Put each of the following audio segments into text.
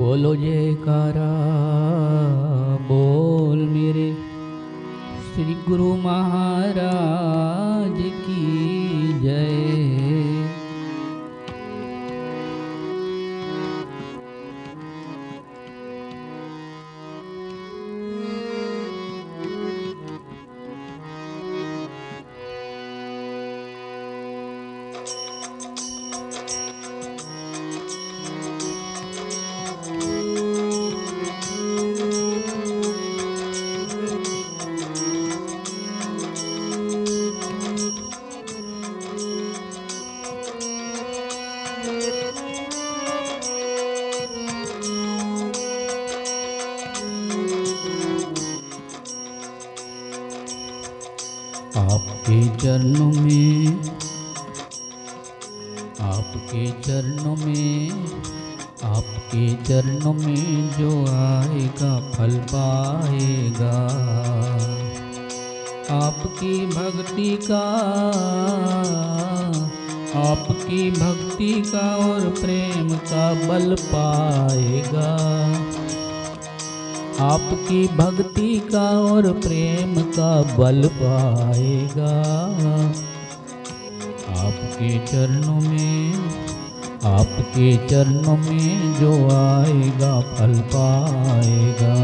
बोलो जयकारा बोल मेरे श्री गुरु महाराज की जय। आपके चरणों में, आपके चरणों में, आपके चरणों में जो आएगा फल पाएगा। आपकी भक्ति का, आपकी भक्ति का और प्रेम का बल पाएगा। आपकी भक्ति का और प्रेम का बल पाएगा। आपके चरणों में, आपके चरणों में जो आएगा फल पाएगा।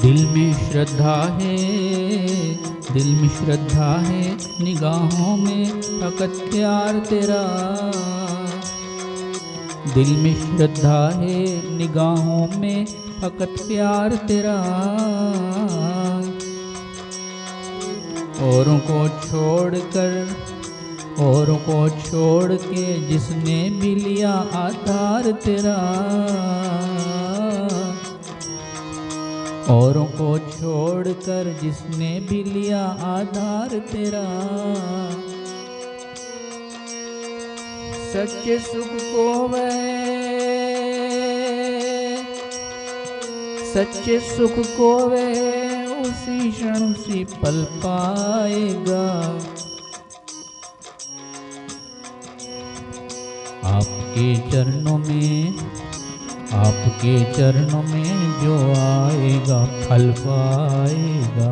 दिल में श्रद्धा है, दिल में श्रद्धा है, निगाहों में फकत प्यार तेरा। दिल में श्रद्धा है, निगाहों में फकत प्यार तेरा। औरों को छोड़कर, औरों को छोड़ के जिसने भी लिया आधार तेरा। औरों को छोड़कर जिसने भी लिया आधार तेरा। सच्चे सुख को वह, सच्चे सुख को वह उसी क्षण उसी पल पाएगा। आपके चरणों में, आपके चरणों में जो आएगा फल पाएगा।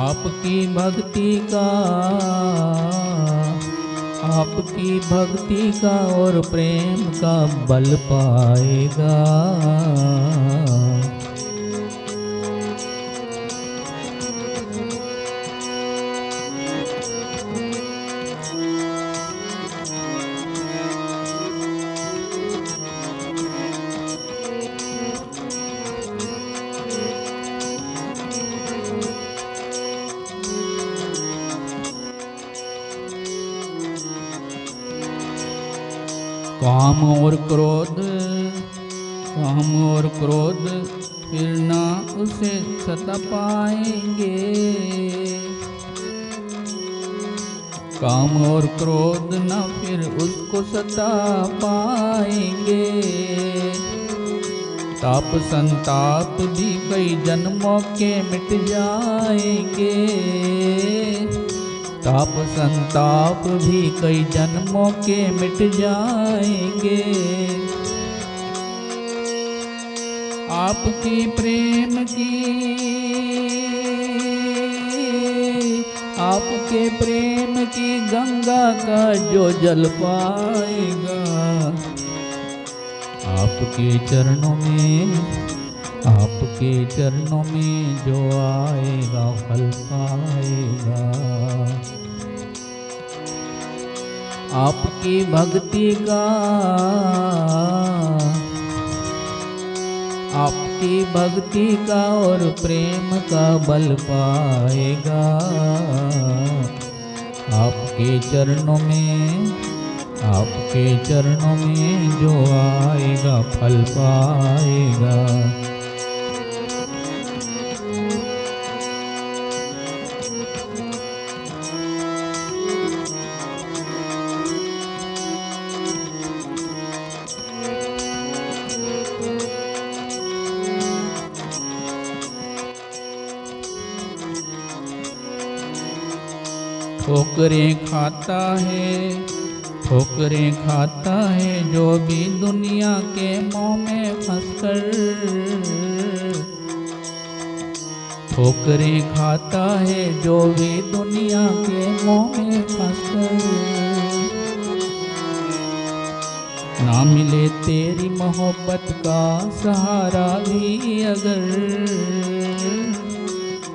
आपकी भक्ति का, आपकी भक्ति का और प्रेम का बल पाएगा। काम और क्रोध, काम और क्रोध फिर ना उसे सता पाएंगे। काम और क्रोध ना फिर उसको सता पाएंगे। ताप संताप भी कई जन्मों के मिट जाएंगे। ताप संताप भी कई जन्मों के मिट जाएंगे। आपकी प्रेम की, आपके प्रेम की गंगा का जो जल पाएगा। आपके चरणों में, आपके चरणों में जो आएगा फल पाएगा। आपकी भक्ति का, आपकी भक्ति का और प्रेम का बल पाएगा। आपके चरणों में, आपके चरणों में जो आएगा फल पाएगा। ठोकरें खाता है, ठोकरें खाता है जो भी दुनिया के मोह में फंसकर। ठोकरें खाता है जो भी दुनिया के मोह में फंसकर। ना मिले तेरी मोहब्बत का सहारा भी अगर,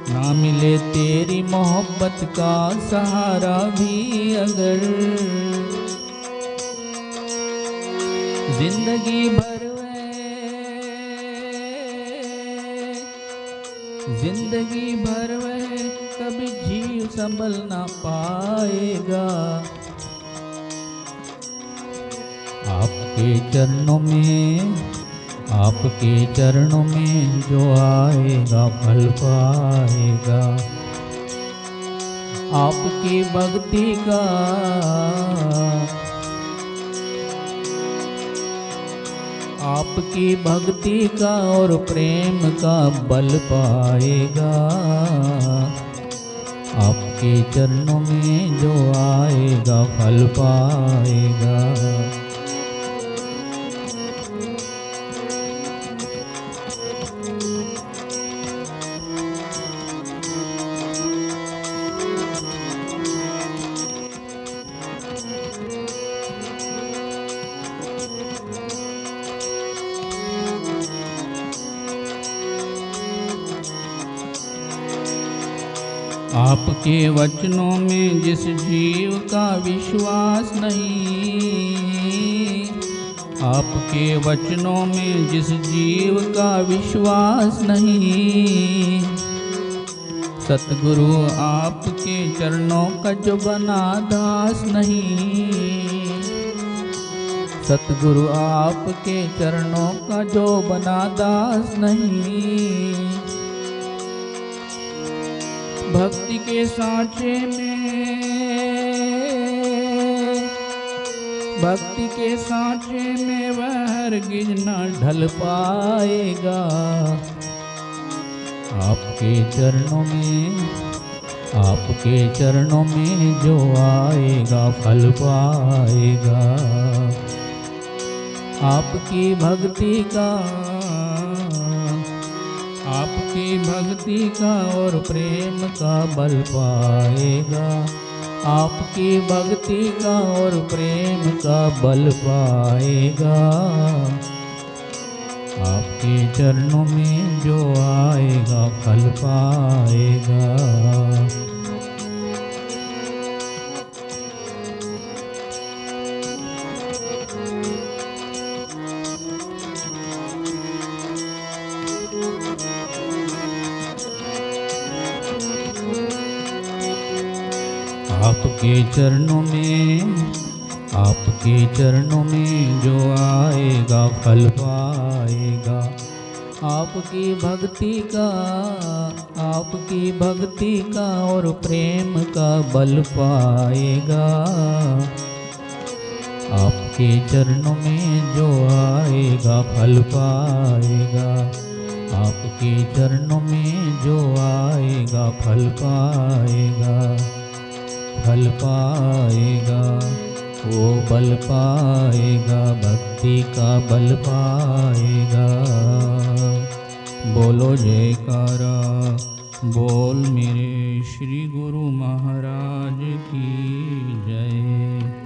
ना मिले तेरी मोहब्बत का सहारा भी अगर, जिंदगी भर वह कभी जीव संभल ना पाएगा। आपके चरणों में, आपके चरणों में जो आएगा फल पाएगा। आपकी भक्ति का, आपकी भक्ति का और प्रेम का बल पाएगा। आपके चरणों में जो आएगा फल पाएगा। आपके वचनों में जिस जीव का विश्वास नहीं, आपके वचनों में जिस जीव का विश्वास नहीं, सतगुरु आपके चरणों का जो बना दास नहीं, सतगुरु आपके चरणों का जो बना दास नहीं। भक्ति के सांचे में, भक्ति के सांचे में वह हरगिज न ढल पाएगा। आपके चरणों में, आपके चरणों में जो आएगा फल पाएगा। आपकी भक्ति का, आपकी भक्ति का और प्रेम का बल पाएगा। आपकी भक्ति का और प्रेम का बल पाएगा। आपके चरणों में जो आएगा फल पाएगा। आपके चरणों में, आपके चरणों में जो आएगा फल पाएगा। आपकी भक्ति का, आपकी भक्ति का और प्रेम का बल पाएगा। आपके चरणों में जो आएगा फल पाएगा। आपके चरणों में जो आएगा फल पाएगा। फल पाएगा, वो बल पाएगा, भक्ति का बल पाएगा। बोलो जयकारा, बोल मेरे श्री गुरु महाराज की जय।